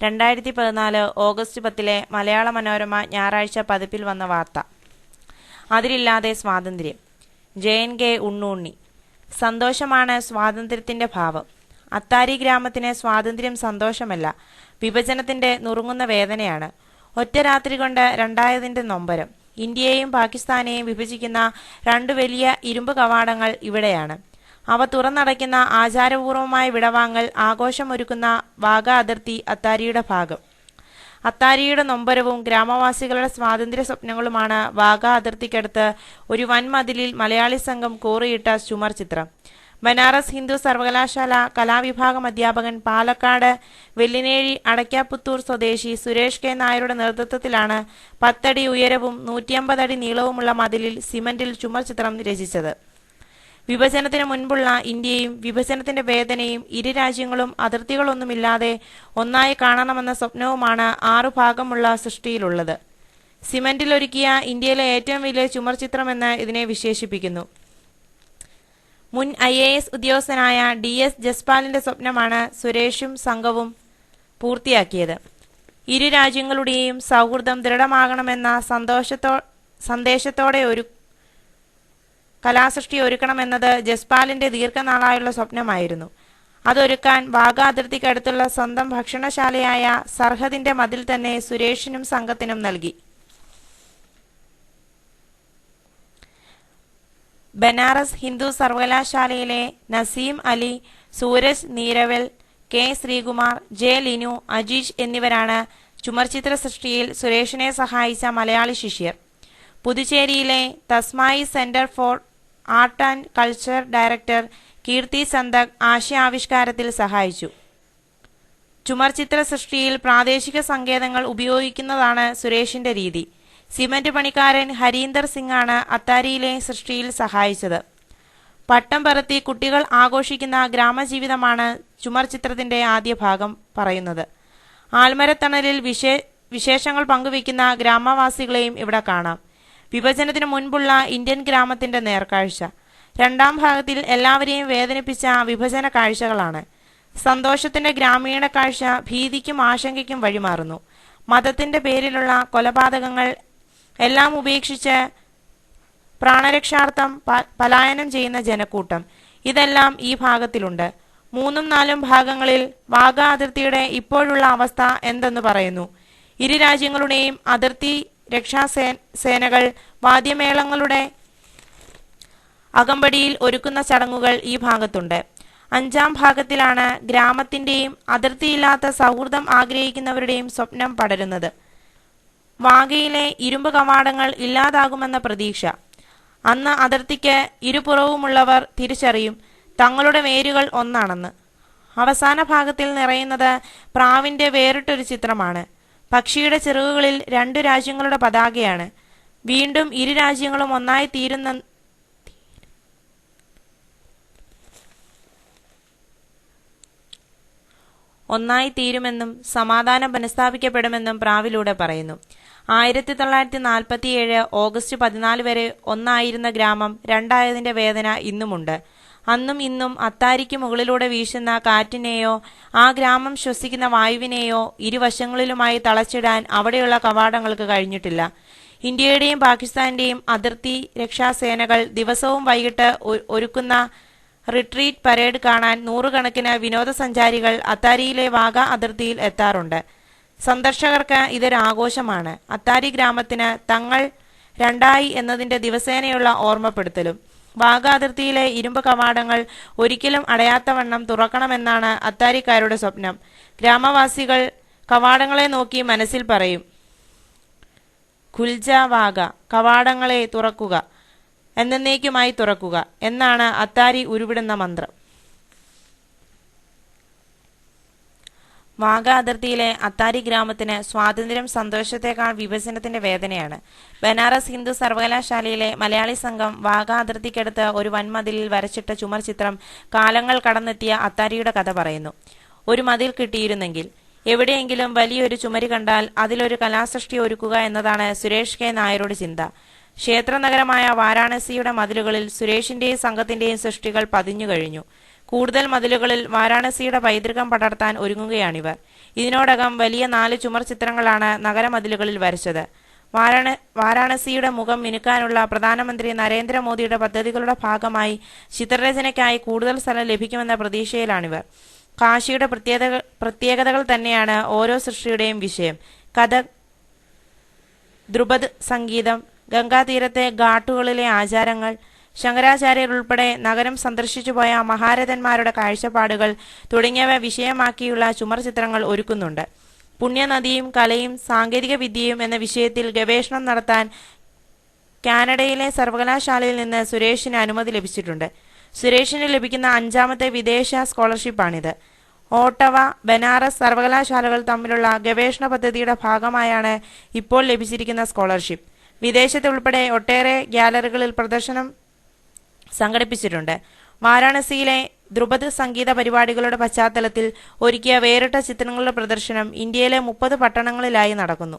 2014 August 10 Malayala Manorama ഞായറാഴ്ച പതിപ്പിൽ വന്ന വാർത്ത. അതിരില്ലാതെ സ്വാതന്ത്ര്യം. JNK ഉണ്ണുണ്ണി. സന്തോഷമാണ് സ്വാതന്ത്ര്യത്തിന്റെ ഭാവം. അത്താരി ഗ്രാമത്തിന് സ്വാതന്ത്ര്യം സന്തോഷമല്ല, വിഭജനത്തിന്റെ നുറുങ്ങുന്ന വേദനയാണ്. ഒറ്റ രാത്രി കൊണ്ട് രണ്ടായതിന്റെ നൊമ്പരം. ഇന്ത്യയെയും പാകിസ്ഥാനെയും വിഭജിക്കുന്ന രണ്ടു വലിയ ഇരുമ്പ് കവാടങ്ങൾ ഇവിടെയാണ്. അവ തുറന്നടയ്ക്കുന്ന ആചാരപൂർവമായ വിടവാങ്ങൽ ആഘോഷമൊരുക്കുന്ന വാഗ അതിർത്തി അത്താരിയുടെ ഭാഗം. അത്താരിയുടെ നൊമ്പരവും ഗ്രാമവാസികളുടെ സ്വാതന്ത്ര്യ സ്വപ്നങ്ങളുമാണ് വാഗ അതിർത്തിക്കടുത്ത് ഒരു വൻമതിലിൽ മലയാളി സംഘം കോറിയിട്ട ചുമർ ചിത്രം. ബനാറസ് ഹിന്ദു സർവകലാശാല കലാവിഭാഗം അധ്യാപകൻ പാലക്കാട് വെല്ലിനേഴി അടയ്ക്കാപുത്തൂർ സ്വദേശി സുരേഷ് കെ നായരുടെ നേതൃത്വത്തിലാണ് 10 അടി ഉയരവും 150 അടി നീളവുമുള്ള മതിലിൽ സിമന്റിൽ ചുമർ ചിത്രം രചിച്ചത്. വിഭജനത്തിന് മുൻപുള്ള ഇന്ത്യയും വിഭജനത്തിന്റെ വേദനയും ഇരു രാജ്യങ്ങളും അതിർത്തികളൊന്നുമില്ലാതെ ഒന്നായി കാണണമെന്ന സ്വപ്നവുമാണ് 6 ഭാഗമുള്ള സൃഷ്ടിയിലുള്ളത്. സിമന്റിലൊരുക്കിയ ഇന്ത്യയിലെ ഏറ്റവും വലിയ ചുമർ ചിത്രമെന്ന് ഇതിനെ വിശേഷിപ്പിക്കുന്നു. മുൻ IAS ഉദ്യോഗസ്ഥനായ DS ജസ്പാലിന്റെ സ്വപ്നമാണ് സുരേഷും സംഘവും പൂർത്തിയാക്കിയത്. ഇരു രാജ്യങ്ങളുടെയും സൗഹൃദം ദൃഢമാകണമെന്ന സന്ദേശത്തോടെ ഒരു കലാസൃഷ്ടി ഒരുക്കണമെന്നത് ജസ്പാലിന്റെ ദീർഘനാളായുള്ള സ്വപ്നമായിരുന്നു. അതൊരുക്കാൻ വാഗ അതിർത്തിക്കടുത്തുള്ള സ്വന്തം ഭക്ഷണശാലയായ സർഹദിന്റെ മതിൽ തന്നെ സുരേഷിനും സംഘത്തിനും നൽകി. ബനാറസ് ഹിന്ദു സർവകലാശാലയിലെ നസീം അലി, സൂരജ് നീരവൽ, K ശ്രീകുമാർ, J ലിനു, അജീഷ് എന്നിവരാണ് ചുമർചിത്ര സൃഷ്ടിയിൽ സുരേഷിനെ സഹായിച്ച മലയാളി ശിഷ്യർ. പുതുച്ചേരിയിലെ Tasmai centre for art and culture director Keerthi Santhak ആശയാവിഷ്കാരത്തിൽ സഹായിച്ചു. ചുമർചിത്ര സൃഷ്ടിയിൽ പ്രാദേശിക സങ്കേതങ്ങൾ ഉപയോഗിക്കുന്നതാണ് സുരേഷിന്റെ രീതി. സിമന്റ് പണിക്കാരൻ ഹരീന്ദർ സിംഗ് ആണ് അത്താരിയിലെ സൃഷ്ടിയിൽ സഹായിച്ചത്. പട്ടം പറത്തി കുട്ടികൾ ആഘോഷിക്കുന്ന ഗ്രാമജീവിതമാണ് ചുമർ ചിത്രത്തിന്റെ ആദ്യ ഭാഗം പറയുന്നത്. ആൽമരത്തണലിൽ വിശേഷങ്ങൾ പങ്കുവയ്ക്കുന്ന ഗ്രാമവാസികളെയും ഇവിടെ കാണാം. വിഭജനത്തിന് മുൻപുള്ള ഇന്ത്യൻ ഗ്രാമത്തിന്റെ നേർക്കാഴ്ച. രണ്ടാം ഭാഗത്തിൽ എല്ലാവരെയും വേദനിപ്പിച്ച വിഭജന കാഴ്ചകളാണ്. സന്തോഷത്തിന്റെ ഗ്രാമീണ കാഴ്ച ഭീതിക്കും ആശങ്കയ്ക്കും വഴിമാറുന്നു. മതത്തിന്റെ പേരിലുള്ള കൊലപാതകങ്ങൾ എല്ലാം ഉപേക്ഷിച്ച് പ്രാണരക്ഷാർത്ഥം പലായനം ചെയ്യുന്ന ജനക്കൂട്ടം, ഇതെല്ലാം ഈ ഭാഗത്തിലുണ്ട്. 3-4 ഭാഗങ്ങളിൽ വാഗ അതിർത്തിയുടെ ഇപ്പോഴുള്ള അവസ്ഥ എന്തെന്ന് പറയുന്നു. ഇരു രാജ്യങ്ങളുടെയും അതിർത്തി രക്ഷാസേനകൾ വാദ്യമേളങ്ങളുടെ അകമ്പടിയിൽ ഒരുക്കുന്ന ചടങ്ങുകൾ ഈ ഭാഗത്തുണ്ട്. 5-ാം ഭാഗത്തിലാണ് ഗ്രാമത്തിന്റെയും അതിർത്തിയില്ലാത്ത സൗഹൃദം ആഗ്രഹിക്കുന്നവരുടെയും സ്വപ്നം പടരുന്നത്. വാഗയിലെ ഇരുമ്പ് കവാടങ്ങൾ ഇല്ലാതാകുമെന്ന പ്രതീക്ഷ. അന്ന് അതിർത്തിക്ക് ഇരുപുറവുമുള്ളവർ തിരിച്ചറിയും തങ്ങളുടെ വേരുകൾ ഒന്നാണെന്ന്. അവസാന ഭാഗത്തിൽ നിറയുന്നത് പ്രാവിന്റെ വേറിട്ടൊരു ചിത്രമാണ്. പക്ഷിയുടെ ചിറകുകളിൽ 2 രാജ്യങ്ങളുടെ പതാകയാണ്. വീണ്ടും ഇരു രാജ്യങ്ങളും ഒന്നായി തീരുമെന്നും സമാധാനം പുനഃസ്ഥാപിക്കപ്പെടുമെന്നും പ്രാവിലൂടെ പറയുന്നു. 1947 ഓഗസ്റ്റ് 14 വരെ ഒന്നായിരുന്ന ഗ്രാമം രണ്ടായതിന്റെ വേദന ഇന്നുമുണ്ട്. അന്നും ഇന്നും അത്താരിക്ക് മുകളിലൂടെ വീശുന്ന കാറ്റിനെയോ ആ ഗ്രാമം ശ്വസിക്കുന്ന വായുവിനെയോ ഇരുവശങ്ങളിലുമായി തളച്ചിടാൻ അവിടെയുള്ള കവാടങ്ങൾക്ക് കഴിഞ്ഞിട്ടില്ല. ഇന്ത്യയുടെയും പാകിസ്ഥാന്റെയും അതിർത്തി രക്ഷാസേനകൾ ദിവസവും വൈകിട്ട് ഒരുക്കുന്ന റിട്രീറ്റ് പരേഡ് കാണാൻ നൂറുകണക്കിന് വിനോദസഞ്ചാരികൾ അത്താരിയിലെ വാഗ അതിർത്തിയിൽ എത്താറുണ്ട്. സന്ദർശകർക്ക് ഇതൊരു ആഘോഷമാണ്. അത്താരി ഗ്രാമത്തിന് തങ്ങൾ രണ്ടായി എന്നതിന്റെ ദിവസേനയുള്ള ഓർമ്മപ്പെടുത്തലും. വാഗ അതിർത്തിയിലെ ഇരുമ്പ് കവാടങ്ങൾ ഒരിക്കലും അടയാത്തവണ്ണം തുറക്കണമെന്നാണ് അത്താരിക്കാരുടെ സ്വപ്നം. ഗ്രാമവാസികൾ കവാടങ്ങളെ നോക്കി മനസ്സിൽ പറയും, ഖുൽജ വാഗ, കവാടങ്ങളെ തുറക്കുക, എന്നേക്കുമായി തുറക്കുക എന്നാണ് അത്താരി ഉരുവിടുന്ന മന്ത്രം. വാഗ അതിർത്തിയിലെ അത്താരി ഗ്രാമത്തിന് സ്വാതന്ത്ര്യം സന്തോഷത്തെക്കാൾ വിഭജനത്തിന്റെ വേദനയാണ്. ബനാറസ് ഹിന്ദു സർവകലാശാലയിലെ മലയാളി സംഘം വാഗ അതിർത്തിക്കടുത്ത് ഒരു വൻമതിലിൽ വരച്ചിട്ട ചുമർ ചിത്രം കാലങ്ങൾ കടന്നെത്തിയ അത്താരിയുടെ കഥ പറയുന്നു. ഒരു മതിൽ കിട്ടിയിരുന്നെങ്കിൽ, എവിടെയെങ്കിലും വലിയൊരു ചുമര് കണ്ടാൽ അതിലൊരു കലാസൃഷ്ടി ഒരുക്കുക എന്നതാണ് സുരേഷ് കെ നായരുടെ ചിന്ത. ക്ഷേത്രനഗരമായ വാരാണസിയുടെ മതിലുകളിൽ സുരേഷിന്റെയും സംഘത്തിന്റെയും സൃഷ്ടികൾ പതിഞ്ഞു കഴിഞ്ഞു. കൂടുതൽ മതിലുകളിൽ വാരാണസിയുടെ പൈതൃകം പടർത്താൻ ഒരുങ്ങുകയാണിവർ. ഇതിനോടകം വലിയ 4 ചുമർ ചിത്രങ്ങളാണ് നഗരമതിലുകളിൽ വരച്ചത്. വാരാണസിയുടെ മുഖം മിനുക്കാനുള്ള പ്രധാനമന്ത്രി നരേന്ദ്രമോദിയുടെ പദ്ധതികളുടെ ഭാഗമായി ചിത്രരചനയ്ക്കായി കൂടുതൽ സ്ഥലം ലഭിക്കുമെന്ന പ്രതീക്ഷയിലാണിവർ. കാശിയുടെ പ്രത്യേകതകൾ തന്നെയാണ് ഓരോ സൃഷ്ടിയുടെയും വിഷയം. കഥക്, ധ്രുപദ് സംഗീതം, ഗംഗാതീരത്തെ ഘാട്ടുകളിലെ ആചാരങ്ങൾ, ശങ്കരാചാര്യർ ഉൾപ്പെടെ നഗരം സന്ദർശിച്ചുപോയ മഹാരഥന്മാരുടെ കാഴ്ചപ്പാടുകൾ തുടങ്ങിയവ വിഷയമാക്കിയുള്ള ചുമർ ചിത്രങ്ങൾ ഒരുക്കുന്നുണ്ട്. പുണ്യനദിയും കലയും സാങ്കേതിക വിദ്യയും എന്ന വിഷയത്തിൽ ഗവേഷണം നടത്താൻ കാനഡയിലെ സർവകലാശാലയിൽ നിന്ന് സുരേഷിന് അനുമതി ലഭിച്ചിട്ടുണ്ട്. സുരേഷിന് ലഭിക്കുന്ന 5ാമത്തെ വിദേശ സ്കോളർഷിപ്പാണിത്. ഓട്ടവ, ബനാറസ് സർവകലാശാലകൾ തമ്മിലുള്ള ഗവേഷണ പദ്ധതിയുടെ ഭാഗമായാണ് ഇപ്പോൾ ലഭിച്ചിരിക്കുന്ന സ്കോളർഷിപ്പ്. വിദേശത്ത് ഉൾപ്പെടെ ഒട്ടേറെ ഗ്യാലറികളിൽ പ്രദർശനം സംഘടിപ്പിച്ചിട്ടുണ്ട്. വാരാണസിയിലെ ധ്രുപദ് സംഗീത പരിപാടികളുടെ പശ്ചാത്തലത്തിൽ ഒരുക്കിയ വേറിട്ട ചിത്രങ്ങളുടെ പ്രദർശനം ഇന്ത്യയിലെ 30 പട്ടണങ്ങളിലായി നടക്കുന്നു.